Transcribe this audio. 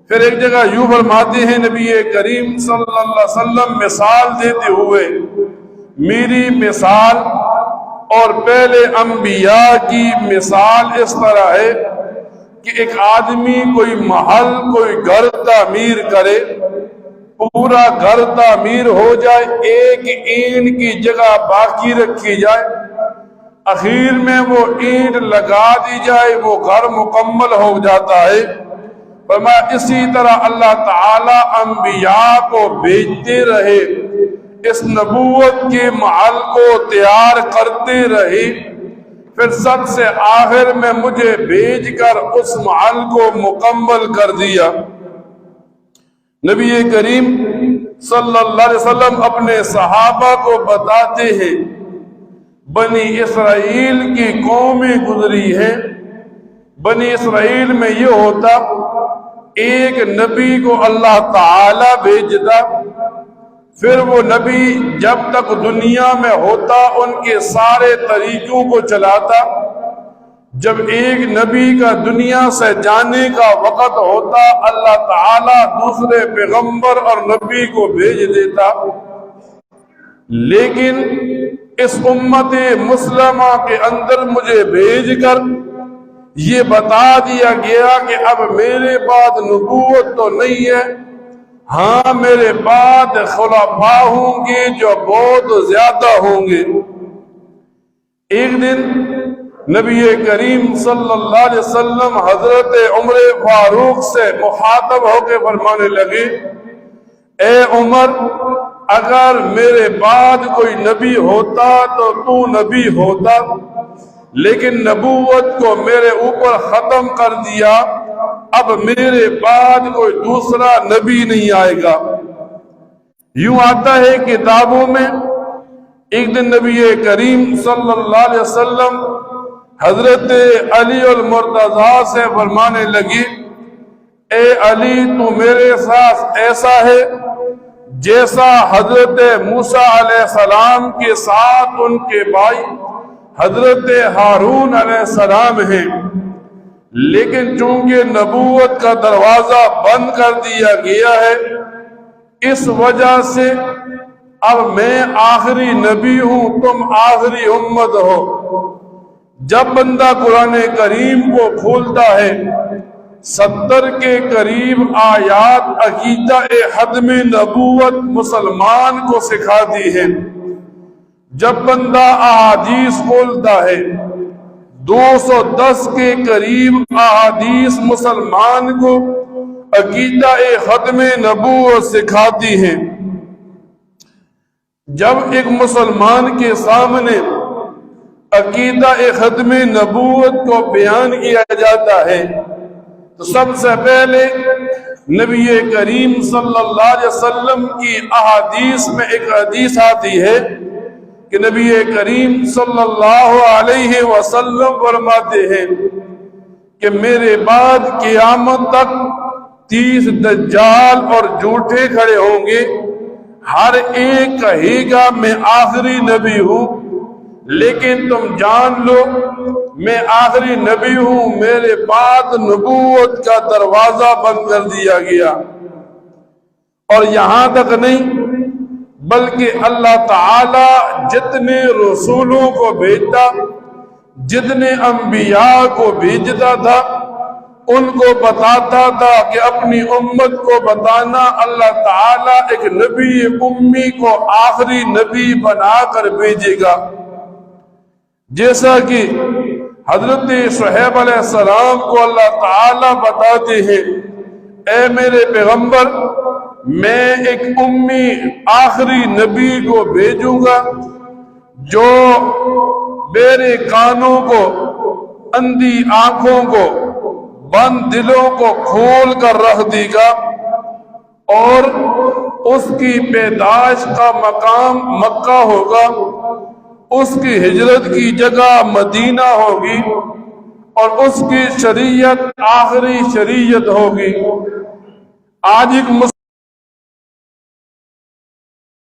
پھر ایک جگہ یوں فرماتے ہیں نبی کریم صلی اللہ علیہ وسلم مثال دیتے ہوئے، میری مثال اور پہلے انبیاء کی مثال اس طرح ہے کہ ایک آدمی کوئی محل، کوئی گھر تعمیر کرے، پورا گھر تعمیر ہو جائے، ایک اینٹ کی جگہ باقی رکھی جائے، اخیر میں وہ اینٹ لگا دی جائے، وہ گھر مکمل ہو جاتا ہے۔ فرمایا اسی طرح اللہ تعالی انبیاء کو بھیجتے رہے، اس نبوت کے محل کو تیار کرتے رہے، پھر سب سے آخر میں مجھے بھیج کر اس محل کو مکمل کر دیا۔ نبی کریم صلی اللہ علیہ وسلم اپنے صحابہ کو بتاتے ہیں، بنی اسرائیل کی قومیں گزری ہیں، بنی اسرائیل میں یہ ہوتا ایک نبی کو اللہ تعالی بھیجتا، پھر وہ نبی جب تک دنیا میں ہوتا ان کے سارے طریقوں کو چلاتا، جب ایک نبی کا دنیا سے جانے کا وقت ہوتا اللہ تعالی دوسرے پیغمبر اور نبی کو بھیج دیتا۔ لیکن اس امت مسلمہ کے اندر مجھے بھیج کر یہ بتا دیا گیا کہ اب میرے بعد نبوت تو نہیں ہے، ہاں میرے بعد خلفاء ہوں گے جو بہت زیادہ ہوں گے۔ ایک دن نبی کریم صلی اللہ علیہ وسلم حضرت عمر فاروق سے مخاطب ہو کے فرمانے لگے، اے عمر، اگر میرے بعد کوئی نبی ہوتا تو تو نبی ہوتا، لیکن نبوت کو میرے اوپر ختم کر دیا، اب میرے بعد کوئی دوسرا نبی نہیں آئے گا۔ یوں آتا ہے کتابوں میں، ایک دن نبی کریم صلی اللہ علیہ وسلم حضرت علی المرتضیٰ سے فرمانے لگی، اے علی تو میرے ساتھ ایسا ہے جیسا حضرت موسیٰ علیہ السلام کے ساتھ ان کے بھائی حضرت ہارون علیہ السلام ہیں، لیکن چونکہ نبوت کا دروازہ بند کر دیا گیا ہے، اس وجہ سے اب میں آخری نبی ہوں، تم آخری امت ہو۔ جب بندہ قرآن کریم کو کھولتا ہے 70 کے قریب آیات عقیدہ ختم نبوت مسلمان کو سکھاتی ہے۔ جب بندہ احادیث کھولتا ہے 210 کے قریب احادیث مسلمان کو عقیدہ ختم نبوت سکھاتی ہے۔ جب ایک مسلمان کے سامنے عقیدہ ختم نبوت کو بیان کیا جاتا ہے تو سب سے پہلے نبی کریم صلی اللہ علیہ وسلم کی احادیث میں ایک حدیث آتی ہے کہ نبی کریم صلی اللہ علیہ وسلم فرماتے ہیں کہ میرے بعد قیامت تک 30 دجال اور جھوٹے کھڑے ہوں گے، ہر ایک کہے گا میں آخری نبی ہوں، لیکن تم جان لو میں آخری نبی ہوں، میرے بعد نبوت کا دروازہ بند کر دیا گیا۔ اور یہاں تک نہیں بلکہ اللہ تعالی جتنے رسولوں کو بھیجتا، جتنے انبیاء کو بھیجتا تھا، ان کو بتاتا تھا کہ اپنی امت کو بتانا اللہ تعالی ایک نبی امی کو آخری نبی بنا کر بھیجے گا۔ جیسا کہ حضرت شعیب علیہ السلام کو اللہ تعالی بتاتے ہیں، اے میرے پیغمبر میں ایک امی آخری نبی کو بھیجوں گا جو میرے کانوں کو، اندھی آنکھوں کو، بند دلوں کو کھول کر رکھ دے گا، اور اس کی پیدائش کا مقام مکہ ہوگا، اس کی ہجرت کی جگہ مدینہ ہوگی، اور اس کی شریعت آخری شریعت ہوگی۔ آج ایک